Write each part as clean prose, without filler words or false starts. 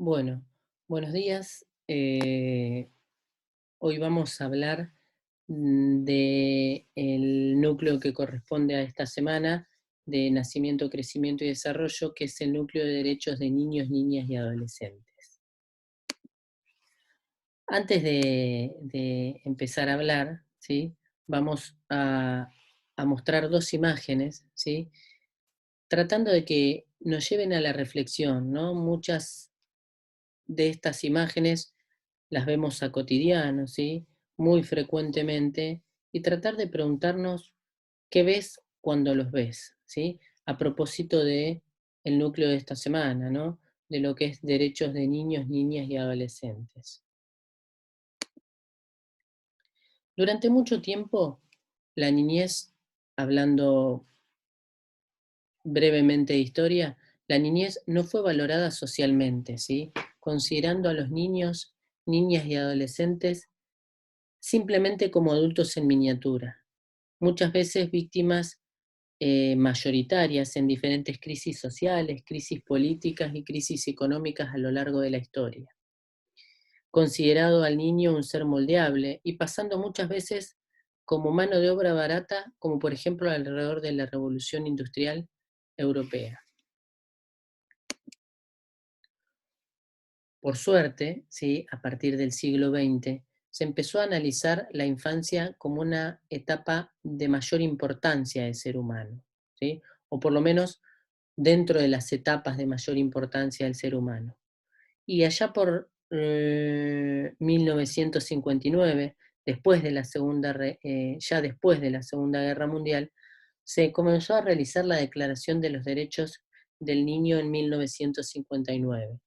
Bueno, buenos días. Hoy vamos a hablar de el núcleo que corresponde a esta semana de nacimiento, crecimiento y desarrollo, que es el núcleo de derechos de niños, niñas y adolescentes. Antes de empezar a hablar, ¿sí? Vamos a mostrar dos imágenes, ¿sí? Tratando de que nos lleven a la reflexión, ¿no? Muchas de estas imágenes las vemos a cotidiano, ¿sí? Muy frecuentemente, y tratar de preguntarnos qué ves cuando los ves, ¿sí? A propósito de el núcleo de esta semana, ¿no? De lo que es derechos de niños, niñas y adolescentes. Durante mucho tiempo, la niñez, hablando brevemente de historia, la niñez no fue valorada socialmente, ¿sí? Considerando a los niños, niñas y adolescentes simplemente como adultos en miniatura, muchas veces víctimas mayoritarias en diferentes crisis sociales, crisis políticas y crisis económicas a lo largo de la historia. Considerado al niño un ser moldeable y pasando muchas veces como mano de obra barata, como por ejemplo alrededor de la Revolución Industrial Europea. Por suerte, ¿sí? A partir del siglo XX, se empezó a analizar la infancia como una etapa de mayor importancia del ser humano, ¿sí? O por lo menos dentro de las etapas de mayor importancia del ser humano. Y allá por 1959, ya después de la Segunda Guerra Mundial, se comenzó a realizar la Declaración de los Derechos del Niño en 1959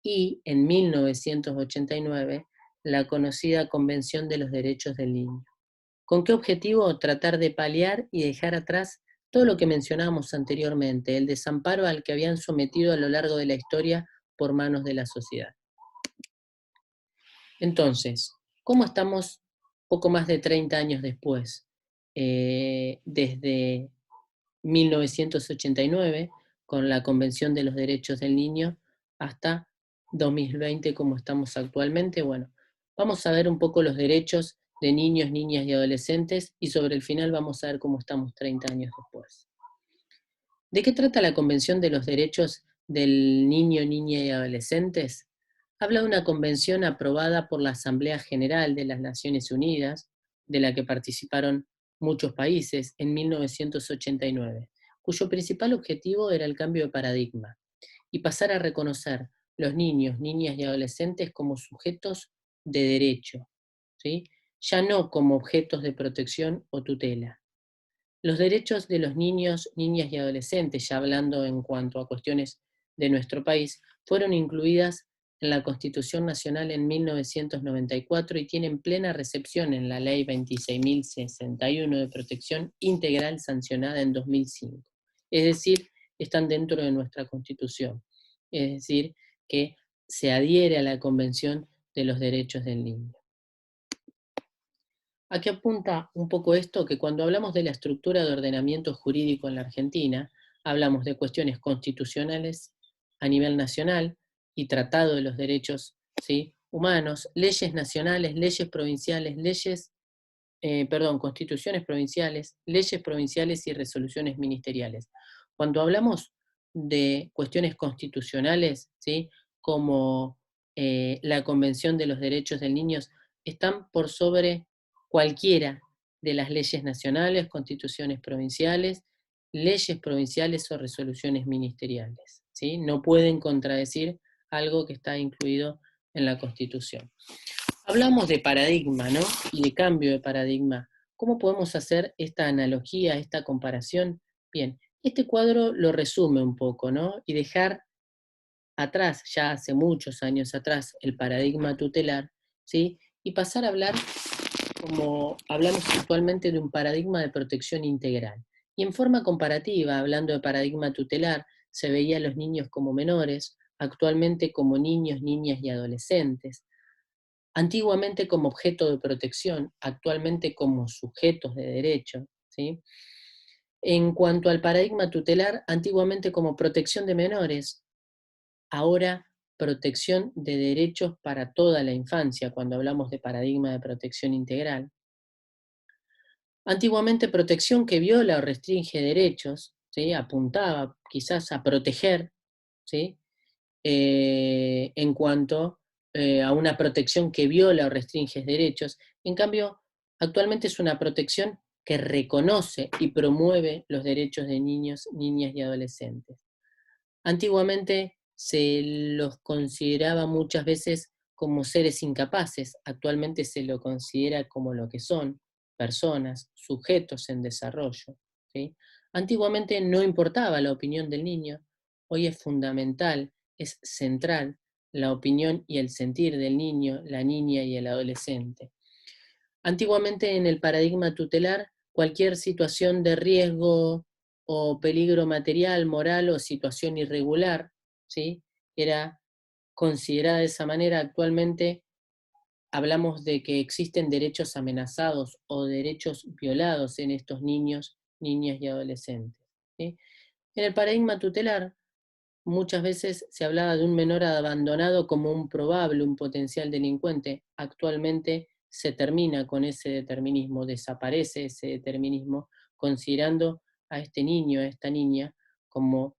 y en 1989 la conocida Convención de los Derechos del Niño. ¿Con qué objetivo? Tratar de paliar y dejar atrás todo lo que mencionábamos anteriormente, el desamparo al que habían sometido a lo largo de la historia por manos de la sociedad. Entonces, ¿cómo estamos poco más de 30 años después? Desde 1989, con la Convención de los Derechos del Niño, hasta 2020, como estamos actualmente. Bueno, vamos a ver un poco los derechos de niños, niñas y adolescentes y sobre el final vamos a ver cómo estamos 30 años después. ¿De qué trata la Convención de los Derechos del Niño, Niña y Adolescentes? Habla de una convención aprobada por la Asamblea General de las Naciones Unidas, de la que participaron muchos países en 1989, cuyo principal objetivo era el cambio de paradigma y pasar a reconocer los niños, niñas y adolescentes como sujetos de derecho, ¿sí? Ya no como objetos de protección o tutela. Los derechos de los niños, niñas y adolescentes, ya hablando en cuanto a cuestiones de nuestro país, fueron incluidas en la Constitución Nacional en 1994 y tienen plena recepción en la Ley 26.061 de Protección Integral sancionada en 2005. Es decir, están dentro de nuestra Constitución. Es decir, que se adhiere a la Convención de los Derechos del Niño. ¿A qué apunta un poco esto? Que cuando hablamos de la estructura de ordenamiento jurídico en la Argentina, hablamos de cuestiones constitucionales a nivel nacional y tratado de los derechos, ¿sí? Humanos, leyes nacionales, leyes provinciales, constituciones provinciales, leyes provinciales y resoluciones ministeriales. Cuando hablamos de cuestiones constitucionales, ¿sí? Como la Convención de los Derechos del Niño, están por sobre cualquiera de las leyes nacionales, constituciones provinciales, leyes provinciales o resoluciones ministeriales, ¿sí? No pueden contradecir algo que está incluido en la Constitución. Hablamos de paradigma, ¿no? Y de cambio de paradigma. ¿Cómo podemos hacer esta analogía, esta comparación? Bien, este cuadro lo resume un poco, ¿no? Y dejar atrás, ya hace muchos años atrás, el paradigma tutelar, ¿sí? Y pasar a hablar, como hablamos actualmente, de un paradigma de protección integral. Y en forma comparativa, hablando de paradigma tutelar, se veía a los niños como menores, actualmente como niños, niñas y adolescentes, antiguamente como objeto de protección, actualmente como sujetos de derecho, ¿sí? En cuanto al paradigma tutelar, antiguamente como protección de menores, ahora protección de derechos para toda la infancia, cuando hablamos de paradigma de protección integral. Antiguamente protección que viola o restringe derechos, ¿sí? Apuntaba quizás a proteger, ¿sí? En cuanto a una protección que viola o restringe derechos. En cambio, actualmente es una protección que reconoce y promueve los derechos de niños, niñas y adolescentes. Antiguamente se los consideraba muchas veces como seres incapaces, actualmente se lo considera como lo que son, personas, sujetos en desarrollo, ¿sí? Antiguamente no importaba la opinión del niño, hoy es fundamental, es central la opinión y el sentir del niño, la niña y el adolescente. Antiguamente en el paradigma tutelar, cualquier situación de riesgo o peligro material, moral o situación irregular, ¿sí? Era considerada de esa manera. Actualmente hablamos de que existen derechos amenazados o derechos violados en estos niños, niñas y adolescentes, ¿sí? En el paradigma tutelar, muchas veces se hablaba de un menor abandonado como un probable, un potencial delincuente. Actualmente se termina con ese determinismo, desaparece ese determinismo, considerando a este niño, a esta niña, como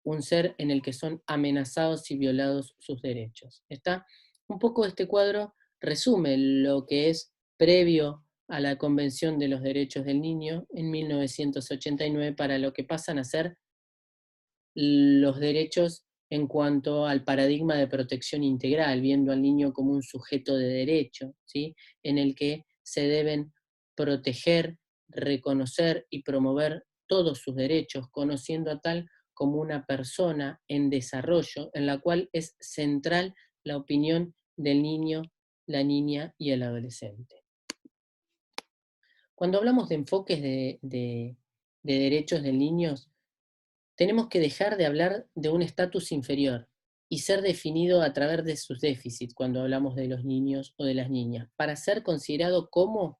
un ser en el que son amenazados y violados sus derechos. ¿Está? Un poco este cuadro resume lo que es previo a la Convención de los Derechos del Niño en 1989 para lo que pasan a ser los derechos en cuanto al paradigma de protección integral, viendo al niño como un sujeto de derecho, ¿sí? En el que se deben proteger, reconocer y promover todos sus derechos, conociendo a tal como una persona en desarrollo, en la cual es central la opinión del niño, la niña y el adolescente. Cuando hablamos de enfoques de derechos del niño, tenemos que dejar de hablar de un estatus inferior y ser definido a través de sus déficits cuando hablamos de los niños o de las niñas, para ser considerado como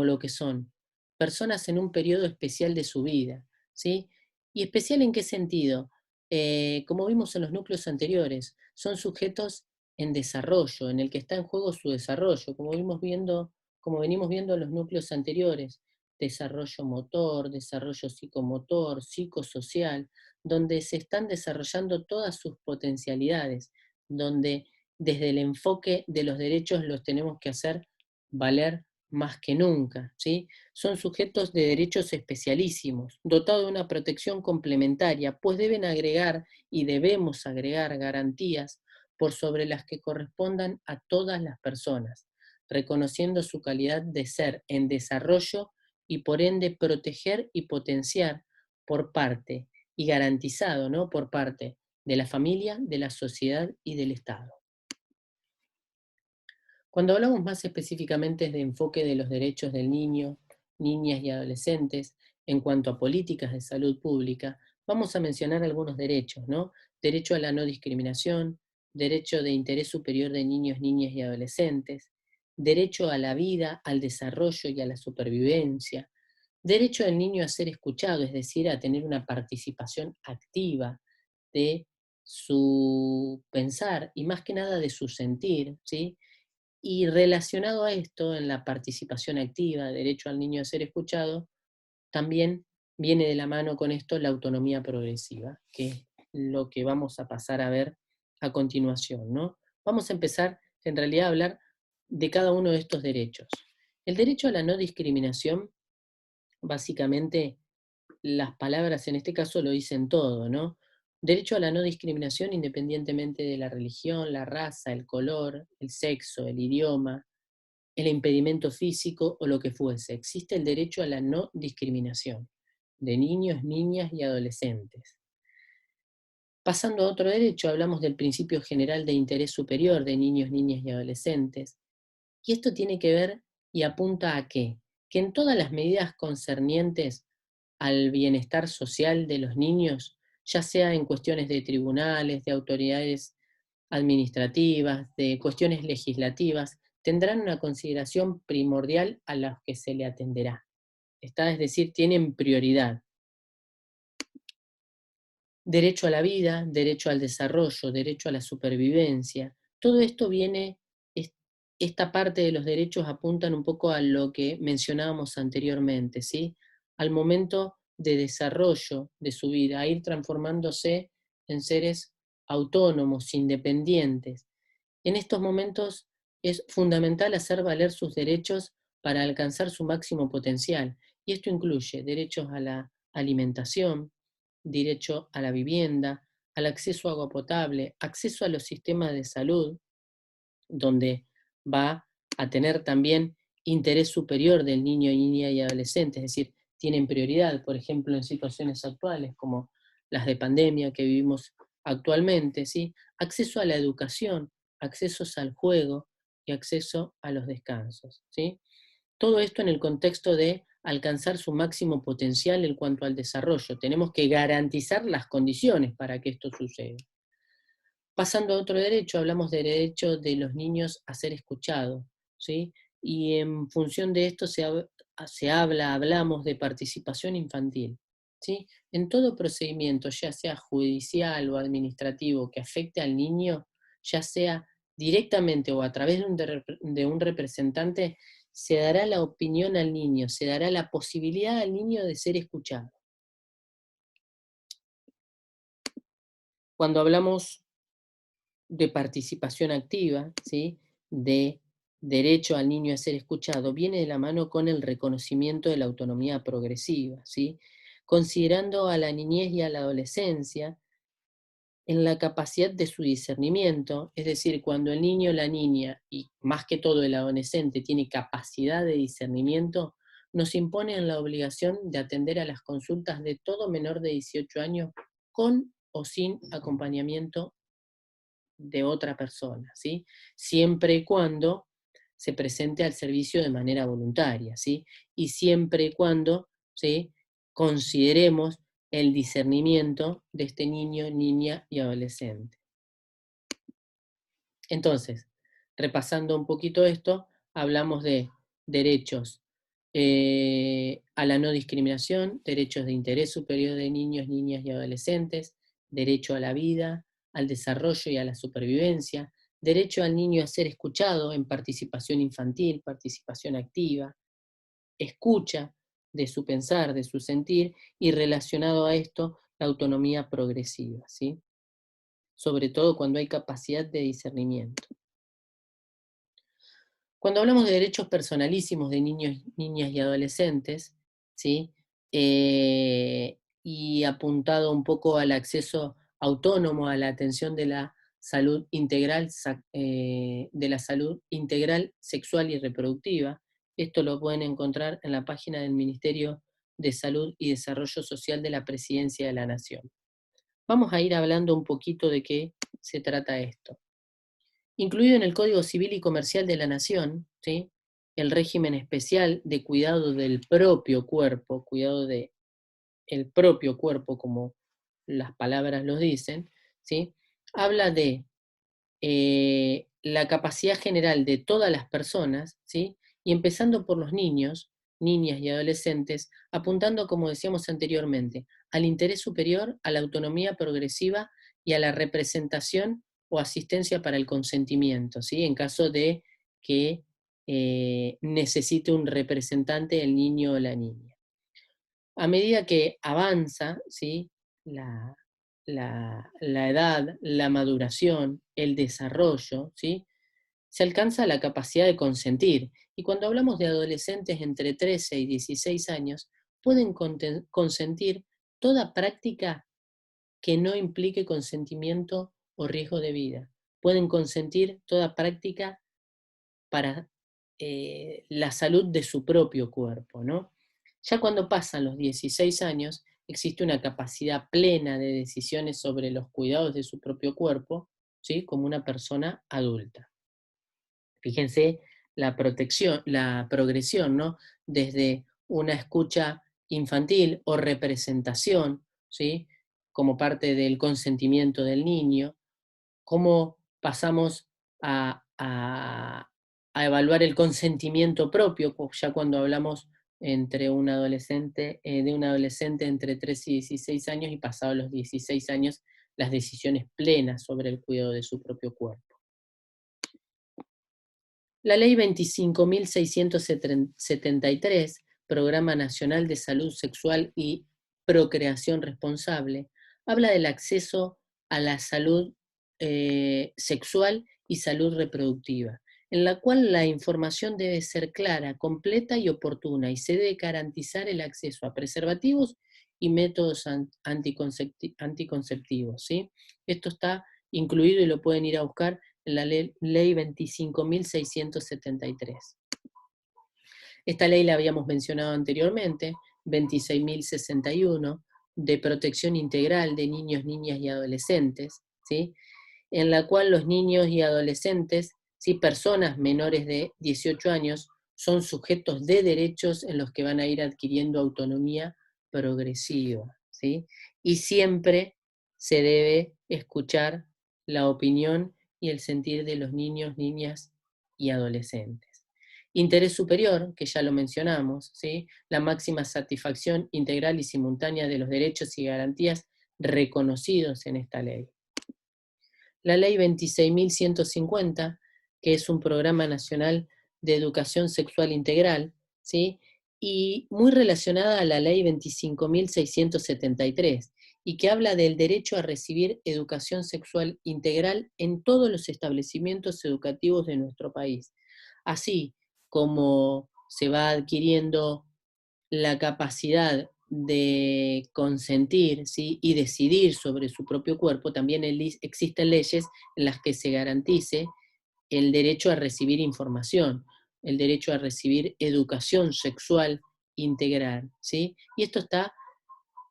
lo que son, personas en un periodo especial de su vida, ¿sí? ¿Y especial en qué sentido? Como vimos en los núcleos anteriores, son sujetos en desarrollo, en el que está en juego su desarrollo, como venimos viendo en los núcleos anteriores, desarrollo motor, desarrollo psicomotor, psicosocial, donde se están desarrollando todas sus potencialidades, donde desde el enfoque de los derechos los tenemos que hacer valer más que nunca, ¿sí? Son sujetos de derechos especialísimos, dotados de una protección complementaria, pues deben agregar y debemos agregar garantías por sobre las que correspondan a todas las personas, reconociendo su calidad de ser en desarrollo y por ende proteger y potenciar por parte y garantizado, ¿no? Por parte de la familia, de la sociedad y del Estado. Cuando hablamos más específicamente de enfoque de los derechos del niño, niñas y adolescentes en cuanto a políticas de salud pública, vamos a mencionar algunos derechos, ¿no? Derecho a la no discriminación, derecho de interés superior de niños, niñas y adolescentes, derecho a la vida, al desarrollo y a la supervivencia, derecho del niño a ser escuchado, es decir, a tener una participación activa de su pensar y más que nada de su sentir, ¿sí? Y relacionado a esto, en la participación activa, derecho al niño a ser escuchado, también viene de la mano con esto la autonomía progresiva, que es lo que vamos a pasar a ver a continuación, ¿no? Vamos a empezar, en realidad, a hablar de cada uno de estos derechos. El derecho a la no discriminación, básicamente, las palabras en este caso lo dicen todo, ¿no? Derecho a la no discriminación independientemente de la religión, la raza, el color, el sexo, el idioma, el impedimento físico o lo que fuese. Existe el derecho a la no discriminación de niños, niñas y adolescentes. Pasando a otro derecho, hablamos del principio general de interés superior de niños, niñas y adolescentes. Y esto tiene que ver y apunta a qué? Que en todas las medidas concernientes al bienestar social de los niños, ya sea en cuestiones de tribunales, de autoridades administrativas, de cuestiones legislativas, tendrán una consideración primordial a las que se le atenderá. Está, es decir, tienen prioridad. derecho a la vida, derecho al desarrollo, derecho a la supervivencia. Todo esto viene, esta parte de los derechos apuntan un poco a lo que mencionábamos anteriormente, ¿sí? Al momento de desarrollo de su vida, a ir transformándose en seres autónomos, independientes. En estos momentos es fundamental hacer valer sus derechos para alcanzar su máximo potencial, y esto incluye derechos a la alimentación, derecho a la vivienda, al acceso a agua potable, acceso a los sistemas de salud, donde va a tener también interés superior del niño, niña y adolescente, es decir, tienen prioridad, por ejemplo, en situaciones actuales como las de pandemia que vivimos actualmente, ¿sí? Acceso a la educación, accesos al juego y acceso a los descansos, ¿sí? Todo esto en el contexto de alcanzar su máximo potencial en cuanto al desarrollo. Tenemos que garantizar las condiciones para que esto suceda. Pasando a otro derecho, hablamos del derecho de los niños a ser escuchados, ¿sí? Y en función de esto hablamos de participación infantil, ¿sí? En todo procedimiento, ya sea judicial o administrativo, que afecte al niño, ya sea directamente o a través de un representante, se dará la opinión al niño, se dará la posibilidad al niño de ser escuchado. Cuando hablamos de participación activa, ¿sí? De derecho al niño a ser escuchado, viene de la mano con el reconocimiento de la autonomía progresiva, ¿sí? Considerando a la niñez y a la adolescencia en la capacidad de su discernimiento, es decir, cuando el niño o la niña, y más que todo el adolescente, tiene capacidad de discernimiento, nos imponen la obligación de atender a las consultas de todo menor de 18 años con o sin acompañamiento de otra persona, ¿sí? Siempre y cuando se presente al servicio de manera voluntaria, ¿sí? Y siempre y cuando, ¿sí? Consideremos el discernimiento de este niño, niña y adolescente. Entonces, repasando un poquito esto, hablamos de derechos a la no discriminación, derechos de interés superior de niños, niñas y adolescentes, derecho a la vida, al desarrollo y a la supervivencia, derecho al niño a ser escuchado en participación infantil, participación activa, escucha de su pensar, de su sentir, y relacionado a esto, la autonomía progresiva, ¿sí? Sobre todo cuando hay capacidad de discernimiento. Cuando hablamos de derechos personalísimos de niños, niñas y adolescentes, ¿sí? Y apuntado un poco al acceso autónomo a la atención de la salud integral, de la salud integral sexual y reproductiva, esto lo pueden encontrar en la página del Ministerio de Salud y Desarrollo Social de la Presidencia de la Nación. Vamos a ir hablando un poquito de qué se trata esto. Incluido en el Código Civil y Comercial de la Nación, ¿sí? El régimen especial de cuidado del propio cuerpo, cuidado del propio cuerpo, como las palabras lo dicen, ¿sí? Habla de la capacidad general de todas las personas, ¿sí? Y empezando por los niños, niñas y adolescentes, apuntando, como decíamos anteriormente, al interés superior, a la autonomía progresiva y a la representación o asistencia para el consentimiento, ¿sí? En caso de que necesite un representante el niño o la niña. A medida que avanza, ¿sí? la, la edad, la maduración, el desarrollo, ¿sí? Se alcanza la capacidad de consentir. Y cuando hablamos de adolescentes entre 13 y 16 años, pueden consentir toda práctica que no implique consentimiento o riesgo de vida. Pueden consentir toda práctica para la salud de su propio cuerpo, ¿no? Ya cuando pasan los 16 años, existe una capacidad plena de decisiones sobre los cuidados de su propio cuerpo, ¿sí? Como una persona adulta. Fíjense la progresión, ¿no? Desde una escucha infantil o representación, ¿sí? Como parte del consentimiento del niño, cómo pasamos a evaluar el consentimiento propio, ya cuando hablamos entre un adolescente, de un adolescente entre 3 y 16 años y pasado los 16 años las decisiones plenas sobre el cuidado de su propio cuerpo. La Ley 25.673, Programa Nacional de Salud Sexual y Procreación Responsable, habla del acceso a la salud sexual y salud reproductiva, en la cual la información debe ser clara, completa y oportuna, y se debe garantizar el acceso a preservativos y métodos anticonceptivos, ¿sí? Esto está incluido y lo pueden ir a buscar en la ley 25.673. Esta ley la habíamos mencionado anteriormente, 26.061, de protección integral de niños, niñas y adolescentes, ¿sí? En la cual los niños y adolescentes, ¿sí? Personas menores de 18 años, son sujetos de derechos en los que van a ir adquiriendo autonomía progresiva, ¿sí? Y siempre se debe escuchar la opinión y el sentir de los niños, niñas y adolescentes. Interés superior, que ya lo mencionamos, ¿sí? La máxima satisfacción integral y simultánea de los derechos y garantías reconocidos en esta ley. La ley 26.150, que es un programa nacional de educación sexual integral, ¿sí? Y muy relacionada a la ley 25.673, y que habla del derecho a recibir educación sexual integral en todos los establecimientos educativos de nuestro país. Así como se va adquiriendo la capacidad de consentir, ¿sí? Y decidir sobre su propio cuerpo, también existen leyes en las que se garantice el derecho a recibir información, el derecho a recibir educación sexual integral, ¿sí? Y esto está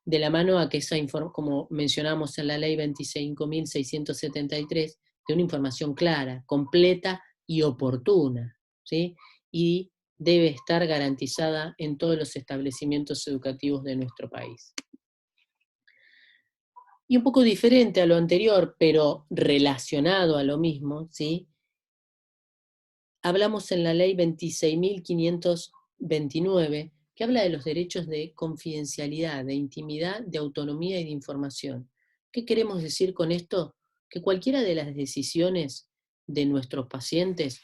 de la mano a que esa información, como mencionamos en la ley 25.673, de una información clara, completa y oportuna, ¿sí? Y debe estar garantizada en todos los establecimientos educativos de nuestro país. Y un poco diferente a lo anterior, pero relacionado a lo mismo, ¿sí? Hablamos en la ley 26.529, que habla de los derechos de confidencialidad, de intimidad, de autonomía y de información. ¿Qué queremos decir con esto? Que cualquiera de las decisiones de nuestros pacientes,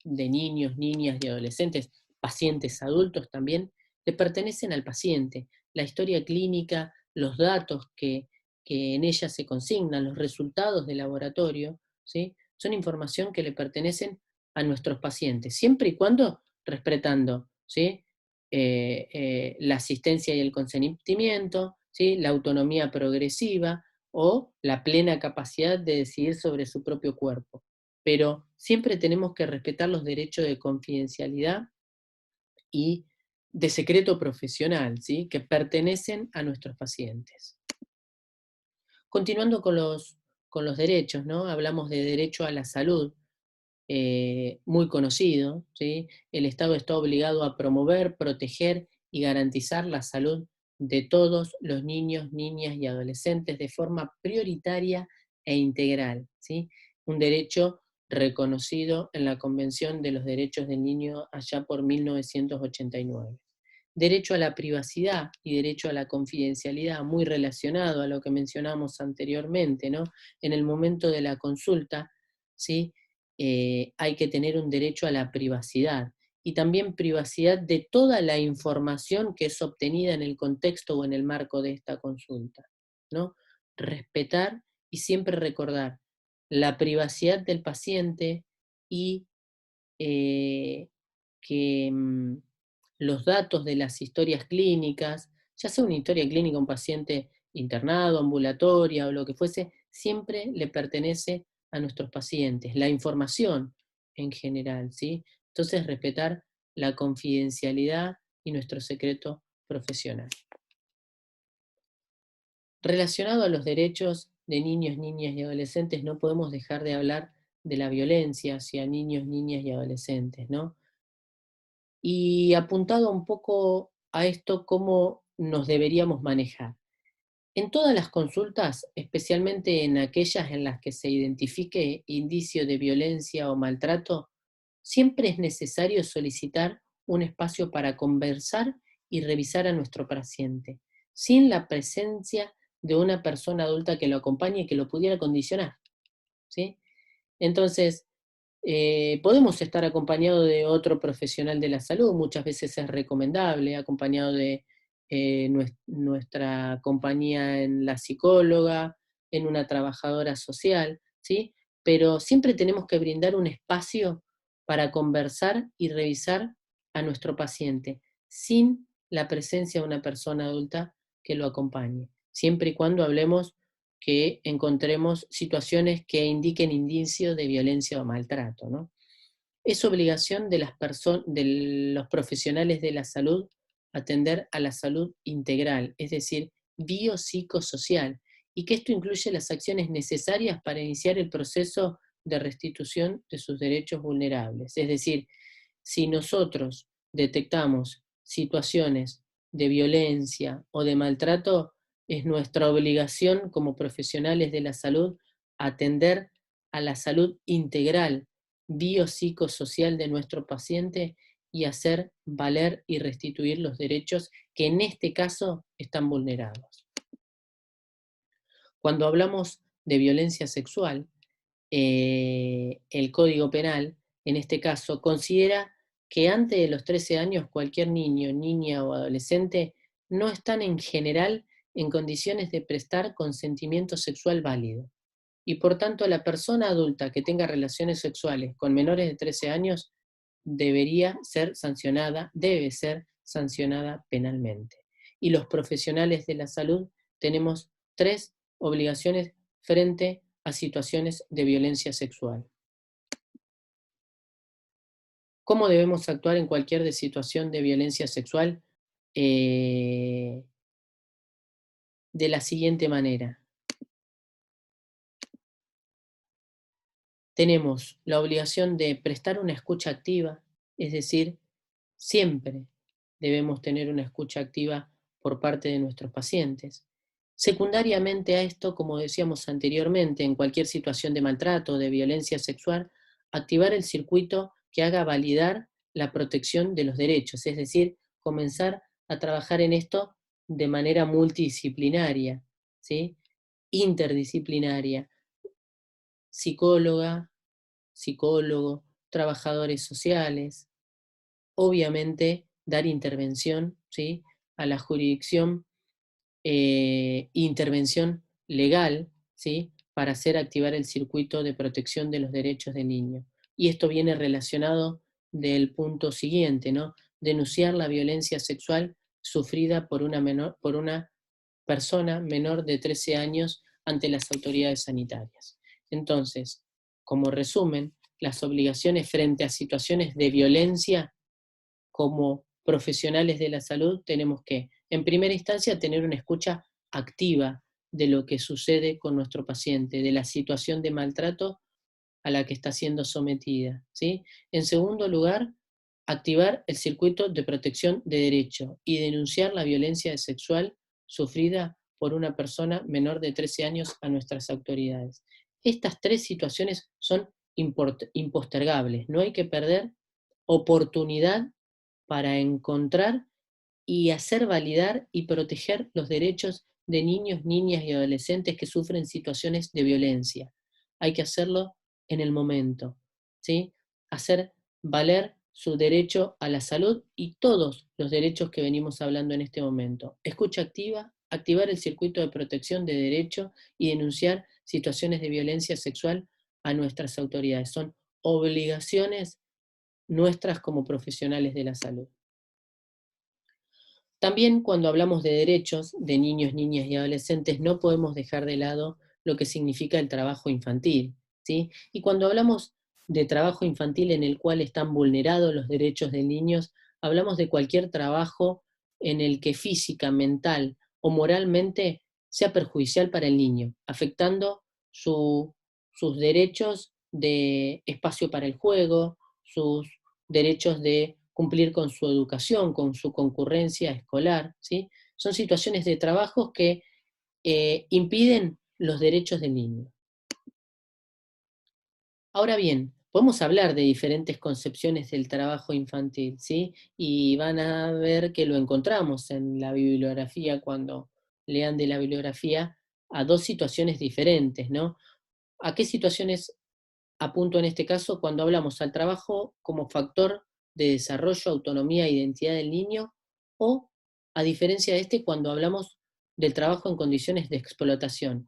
de niños, niñas y adolescentes, pacientes adultos también, le pertenecen al paciente. La historia clínica, los datos que en ella se consignan, los resultados del laboratorio, ¿sí? Son información que le pertenecen a nuestros pacientes, siempre y cuando respetando, ¿sí? La asistencia y el consentimiento, ¿sí? La autonomía progresiva o la plena capacidad de decidir sobre su propio cuerpo. Pero siempre tenemos que respetar los derechos de confidencialidad y de secreto profesional, ¿sí? Que pertenecen a nuestros pacientes. Continuando con los derechos, ¿no? Hablamos de derecho a la salud, muy conocido, ¿sí? El Estado está obligado a promover, proteger y garantizar la salud de todos los niños, niñas y adolescentes de forma prioritaria e integral, ¿sí? Un derecho reconocido en la Convención de los Derechos del Niño allá por 1989. Derecho a la privacidad y derecho a la confidencialidad, muy relacionado a lo que mencionamos anteriormente, ¿no? En el momento de la consulta, ¿sí? Hay que tener un derecho a la privacidad y también privacidad de toda la información que es obtenida en el contexto o en el marco de esta consulta, ¿no? Respetar y siempre recordar la privacidad del paciente y que los datos de las historias clínicas, ya sea una historia clínica, un paciente internado, ambulatoria o lo que fuese, siempre le pertenece a nuestros pacientes, la información en general, ¿sí? Entonces, respetar la confidencialidad y nuestro secreto profesional. Relacionado a los derechos de niños, niñas y adolescentes, no podemos dejar de hablar de la violencia hacia niños, niñas y adolescentes, ¿no? Y apuntado un poco a esto, cómo nos deberíamos manejar. En todas las consultas, especialmente en aquellas en las que se identifique indicio de violencia o maltrato, siempre es necesario solicitar un espacio para conversar y revisar a nuestro paciente, sin la presencia de una persona adulta que lo acompañe y que lo pudiera condicionar, ¿sí? Entonces, podemos estar acompañados de otro profesional de la salud, muchas veces es recomendable, acompañado de nuestra compañía en la psicóloga, en una trabajadora social, ¿sí? Pero siempre tenemos que brindar un espacio para conversar y revisar a nuestro paciente, sin la presencia de una persona adulta que lo acompañe, siempre y cuando hablemos que encontremos situaciones que indiquen indicios de violencia o maltrato, ¿no? Es obligación de de los profesionales de la salud atender a la salud integral, es decir, biopsicosocial, y que esto incluye las acciones necesarias para iniciar el proceso de restitución de sus derechos vulnerables. Es decir, si nosotros detectamos situaciones de violencia o de maltrato, es nuestra obligación como profesionales de la salud atender a la salud integral, biopsicosocial de nuestro paciente y hacer valer y restituir los derechos que en este caso están vulnerados. Cuando hablamos de violencia sexual, el Código Penal, en este caso, considera que antes de los 13 años cualquier niño, niña o adolescente no están en general en condiciones de prestar consentimiento sexual válido. Y por tanto, la persona adulta que tenga relaciones sexuales con menores de 13 años debería ser sancionada, debe ser sancionada penalmente. Y los profesionales de la salud tenemos tres obligaciones frente a situaciones de violencia sexual. ¿Cómo debemos actuar en cualquier situación de violencia sexual? Eh, de la siguiente manera. Tenemos la obligación de prestar una escucha activa, es decir, siempre debemos tener una escucha activa por parte de nuestros pacientes. Secundariamente a esto, como decíamos anteriormente, en cualquier situación de maltrato o de violencia sexual, activar el circuito que haga validar la protección de los derechos, es decir, comenzar a trabajar en esto de manera multidisciplinaria, ¿sí? Interdisciplinaria, psicóloga, psicólogo, trabajadores sociales, obviamente dar intervención, ¿sí? A la jurisdicción, intervención legal, ¿sí? Para hacer activar el circuito de protección de los derechos del niño. Y esto viene relacionado del punto siguiente, ¿no? Denunciar la violencia sexual sufrida por por una persona menor de 13 años ante las autoridades sanitarias. Entonces, como resumen, las obligaciones frente a situaciones de violencia como profesionales de la salud tenemos que, en primera instancia, tener una escucha activa de lo que sucede con nuestro paciente, de la situación de maltrato a la que está siendo sometida, ¿sí? En segundo lugar, activar el circuito de protección de derecho y denunciar la violencia sexual sufrida por una persona menor de 13 años a nuestras autoridades. Estas tres situaciones son impostergables, no hay que perder oportunidad para encontrar y hacer validar y proteger los derechos de niños, niñas y adolescentes que sufren situaciones de violencia. Hay que hacerlo en el momento, ¿sí? Hacer valer su derecho a la salud y todos los derechos que venimos hablando en este momento. Escucha activa, activar el circuito de protección de derecho y denunciar situaciones de violencia sexual a nuestras autoridades. Son obligaciones nuestras como profesionales de la salud. También cuando hablamos de derechos de niños, niñas y adolescentes, no podemos dejar de lado lo que significa el trabajo infantil, ¿sí? Y cuando hablamos de trabajo infantil en el cual están vulnerados los derechos de niños, hablamos de cualquier trabajo en el que física, mental o moralmente sea perjudicial para el niño, afectando sus derechos de espacio para el juego, sus derechos de cumplir con su educación, con su concurrencia escolar, ¿sí? Son situaciones de trabajo que impiden los derechos del niño. Ahora bien, podemos hablar de diferentes concepciones del trabajo infantil, ¿sí? Y van a ver que lo encontramos en la bibliografía, cuando lean de la bibliografía, a dos situaciones diferentes, ¿no? ¿A qué situaciones apunto en este caso cuando hablamos al trabajo como factor de desarrollo, autonomía e identidad del niño? O, a diferencia de este, cuando hablamos del trabajo en condiciones de explotación.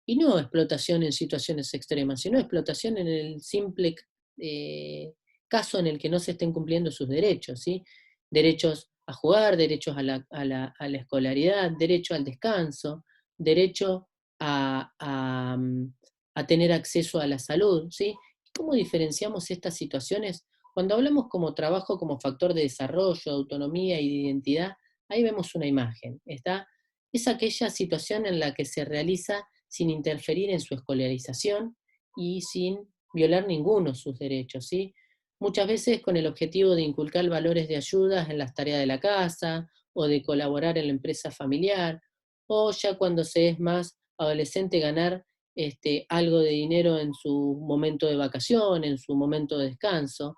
Y no explotación en situaciones extremas, sino explotación en el simple caso en el que no se estén cumpliendo sus derechos, ¿sí? Derechos a jugar, derechos a la escolaridad, derecho al descanso, derecho a tener acceso a la salud, ¿sí? ¿Cómo diferenciamos estas situaciones? Cuando hablamos como trabajo como factor de desarrollo, autonomía y de identidad, ahí vemos una imagen. Es aquella situación en la que se realiza sin interferir en su escolarización y sin violar ninguno de sus derechos, ¿sí? Muchas veces con el objetivo de inculcar valores de ayuda en las tareas de la casa, o de colaborar en la empresa familiar, o ya cuando se es más adolescente, ganar algo de dinero en su momento de vacación, en su momento de descanso,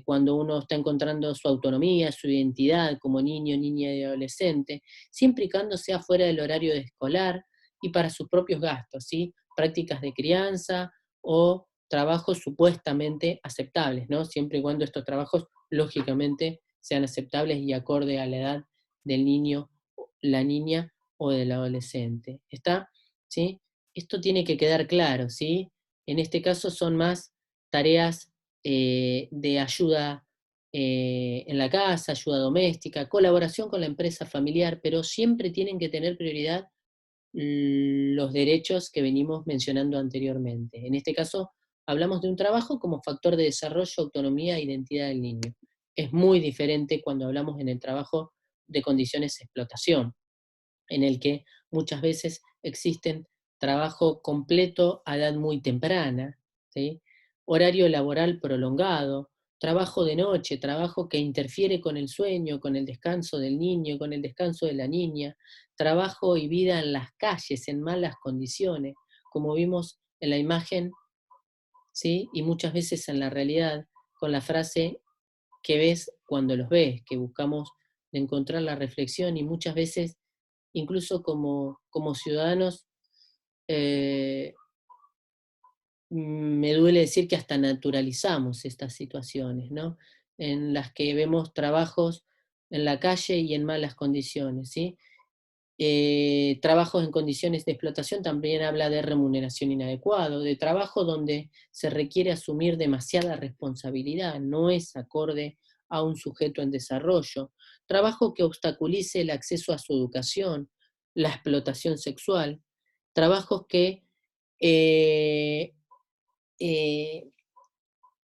cuando uno está encontrando su autonomía, su identidad como niño, niña y adolescente, siempre y cuando sea fuera del horario escolar y para sus propios gastos, ¿sí? Prácticas de crianza o trabajos supuestamente aceptables, ¿no? Siempre y cuando estos trabajos, lógicamente, sean aceptables y acorde a la edad del niño, la niña o del adolescente. ¿Está? ¿Sí? Esto tiene que quedar claro, ¿sí? En este caso son más tareas de ayuda en la casa, ayuda doméstica, colaboración con la empresa familiar, pero siempre tienen que tener prioridad los derechos que venimos mencionando anteriormente. En este caso, hablamos de un trabajo como factor de desarrollo, autonomía e identidad del niño. Es muy diferente cuando hablamos en el trabajo de condiciones de explotación, en el que muchas veces existen trabajo completo a edad muy temprana, ¿sí? Horario laboral prolongado, trabajo de noche, trabajo que interfiere con el sueño, con el descanso del niño, con el descanso de la niña, trabajo y vida en las calles en malas condiciones, como vimos en la imagen, ¿sí? Y muchas veces en la realidad, con la frase que ves cuando los ves, que buscamos de encontrar la reflexión, y muchas veces, incluso como ciudadanos, eh, me duele decir que hasta naturalizamos estas situaciones, ¿no? En las que vemos trabajos en la calle y en malas condiciones, ¿sí? Trabajos en condiciones de explotación también habla de remuneración inadecuada, de trabajo donde se requiere asumir demasiada responsabilidad, no es acorde a un sujeto en desarrollo, trabajo que obstaculice el acceso a su educación, la explotación sexual, trabajos que eh, eh,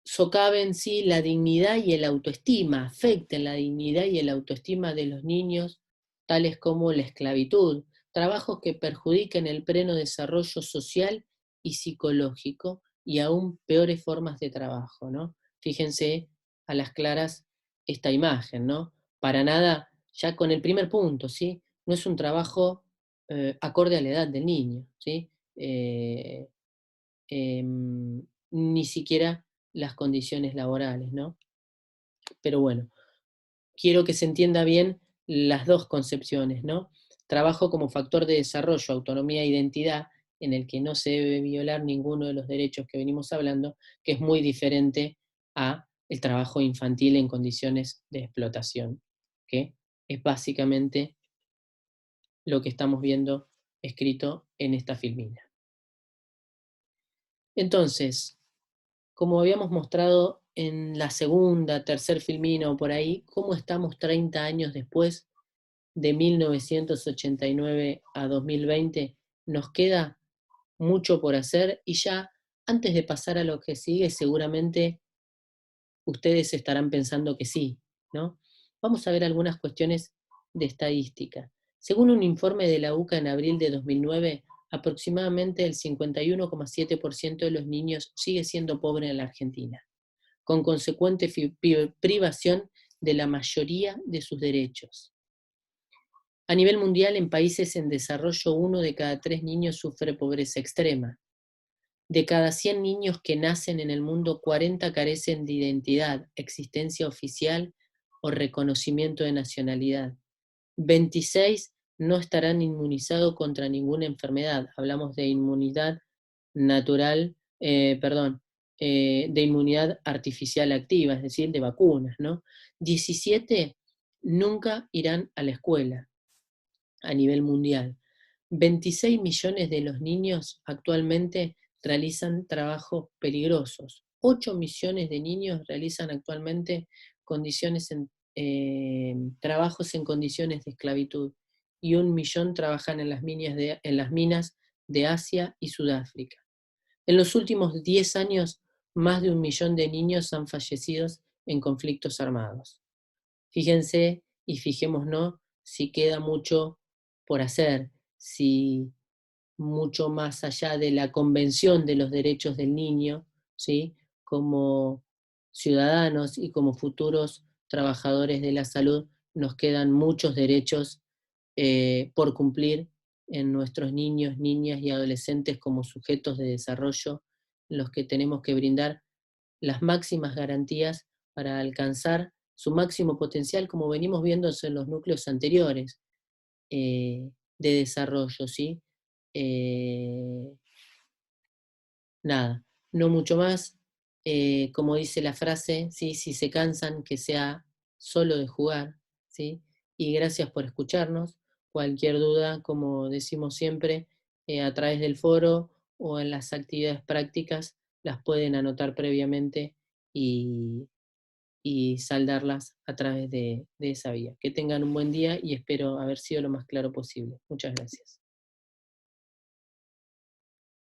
socaven, sí, la dignidad y el autoestima, afecten la dignidad y el autoestima de los niños, tales como la esclavitud, trabajos que perjudiquen el pleno desarrollo social y psicológico, y aún peores formas de trabajo, ¿no? Fíjense a las claras esta imagen, ¿no? Para nada, ya con el primer punto, ¿sí? No es un trabajo acorde a la edad del niño, ¿sí? Ni siquiera las condiciones laborales, ¿no? Pero bueno, quiero que se entienda bien las dos concepciones, ¿no? Trabajo como factor de desarrollo, autonomía e identidad, en el que no se debe violar ninguno de los derechos que venimos hablando, que es muy diferente a el trabajo infantil en condiciones de explotación, que es básicamente lo que estamos viendo escrito en esta filmina. Entonces, como habíamos mostrado en la segunda, tercer filmina o por ahí, cómo estamos 30 años después, de 1989 a 2020, nos queda mucho por hacer, y ya antes de pasar a lo que sigue, seguramente ustedes estarán pensando que sí, ¿no? Vamos a ver algunas cuestiones de estadística. Según un informe de la UCA en abril de 2009, aproximadamente el 51,7% de los niños sigue siendo pobre en la Argentina, con consecuente privación de la mayoría de sus derechos. A nivel mundial, en países en desarrollo, 1 de cada 3 niños sufre pobreza extrema. De cada 100 niños que nacen en el mundo, 40 carecen de identidad, existencia oficial o reconocimiento de nacionalidad. 26 no estarán inmunizados contra ninguna enfermedad. Hablamos de inmunidad natural, de inmunidad artificial activa, es decir, de vacunas, ¿no? 17 nunca irán a la escuela a nivel mundial. 26 millones de los niños actualmente realizan trabajos peligrosos. 8 millones de niños realizan actualmente trabajos en condiciones de esclavitud y 1 millón trabajan en las minas de Asia y Sudáfrica. En los últimos 10 años, más de 1 millón de niños han fallecido en conflictos armados. Fíjense y fijémonos si queda mucho por hacer, si mucho más allá de la Convención de los Derechos del Niño, ¿sí? Como ciudadanos y como futuros trabajadores de la salud, nos quedan muchos derechos por cumplir en nuestros niños, niñas y adolescentes como sujetos de desarrollo, en los que tenemos que brindar las máximas garantías para alcanzar su máximo potencial, como venimos viendo en los núcleos anteriores de desarrollo, ¿sí? Eh, Nada, no mucho más. Como dice la frase, ¿sí? Si se cansan, que sea solo de jugar, ¿sí? Y gracias por escucharnos. Cualquier duda, como decimos siempre, a través del foro o en las actividades prácticas, las pueden anotar previamente y, y saldarlas a través de esa vía. Que tengan un buen día y espero haber sido lo más claro posible. Muchas gracias.